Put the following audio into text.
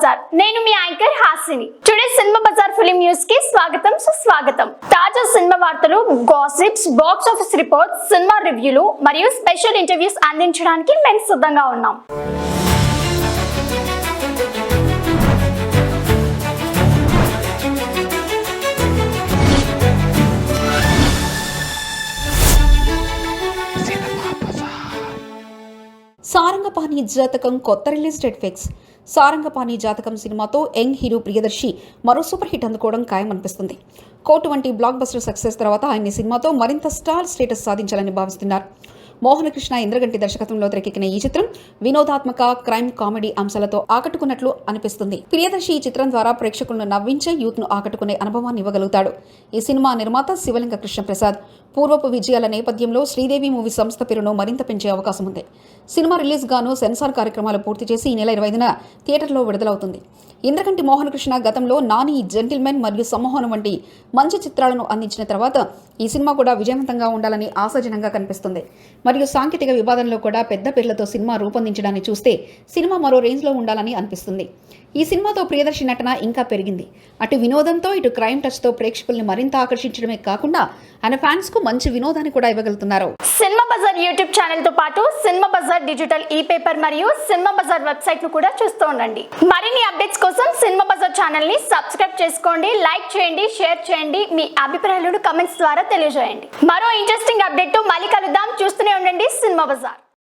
బజార్. నేను మీ anchor Hasini. Today cinema bazaar film news కి స్వాగతం సుస్వాగతం. తాజా సినిమా వార్తలు, gossips, box office reports, cinema రివ్యూలు మరియు స్పెషల్ ఇంటర్వ్యూస్ అందించడానికి మేము సిద్ధంగా ఉన్నాం. సారంగపాణి జాతకం కొత్త రిలీజ్ డేట్ ఫిక్స్. సారంగపాణి జాతకం సినిమాతో యంగ్ హీరో ప్రియదర్శి మరో సూపర్ హిట్ అందుకోవడం ఖాయమనిపిస్తుంది. కోర్టు వంటి బ్లాక్ బస్టర్ సక్సెస్ తర్వాత ఆయన సినిమాతో మరింత స్టార్ స్టేటస్ సాధించాలని భావిస్తున్నారు. మోహనకృష్ణ ఇంద్రగంటి దర్శకత్వంలో తెరకెక్కిన ఈ చిత్రం వినోదాత్మక క్రైమ్ కామెడీ అంశాలతో ఆకట్టుకున్నట్లు అనిపిస్తుంది. ప్రియదర్శి ఈ చిత్రం ద్వారా ప్రేక్షకులను నవ్వించే యూత్ ను ఆకట్టుకునే అనుభవాన్ని ఇవ్వగలుగుతాడు. ఈ సినిమా నిర్మాత శివలింగ కృష్ణప్రసాద్. పూర్వపు విజయాల నేపథ్యంలో శ్రీదేవి మూవీ సంస్థ పేరును మరింత పెంచే అవకాశం ఉంది. సినిమా రిలీజ్ గాను సెన్సార్ కార్యక్రమాలు పూర్తి చేసి ఈ నెల 25న థియేటర్లో విడుదలవుతుంది. ఇంద్రగంటి మోహనకృష్ణ గతంలో నాని, జెంటిల్మెన్ మరియు సమ్మోహనం వంటి మంచి చిత్రాలను అందించిన తర్వాత ఈ సినిమా కూడా విజయవంతంగా ఉండాలని ఆశాజనంగా కనిపిస్తుంది. మరియు సాంకేతిక వివాదంలో కూడా పెద్ద పేర్లతో సినిమా రూపొందించడాన్ని చూస్తే సినిమా మరో రేంజ్లో ఉండాలని అనిపిస్తుంది. ఈ సినిమాతో ప్రియదర్శి నటన ఇంకా పెరిగింది. అటు వినోదంతో ఇటు క్రైమ్ టచ్తో ప్రేక్షకుల్ని మరింత ఆకర్షించడమే కాకుండా ఆయన ఫ్యాన్స్ కు మంచి వినోదాన్ని కూడా ఇవ్వగలుగుతున్నారు. సినిమా బజార్ యూట్యూబ్ ఛానల్ తో పాటు సినిమా బజార్ డిజిటల్ ఈ పేపర్ మరియు సినిమా బజార్ వెబ్సైట్ ను కూడా చూస్తూ ఉండండి. మరిన్ని అప్డేట్స్ కోసం సినిమా బజార్ ఛానల్ ని సబ్స్క్రైబ్ చేసుకోండి, లైక్ చేయండి, షేర్ చేయండి, మీ అభిప్రాయాలను కమెంట్స్ ద్వారా తెలియజేయండి. మరో ఇంట్రెస్టింగ్ అప్డేట్ తో మళ్ళీ కలుద్దాం. చూస్తూనే ఉండండి సినిమా బజార్.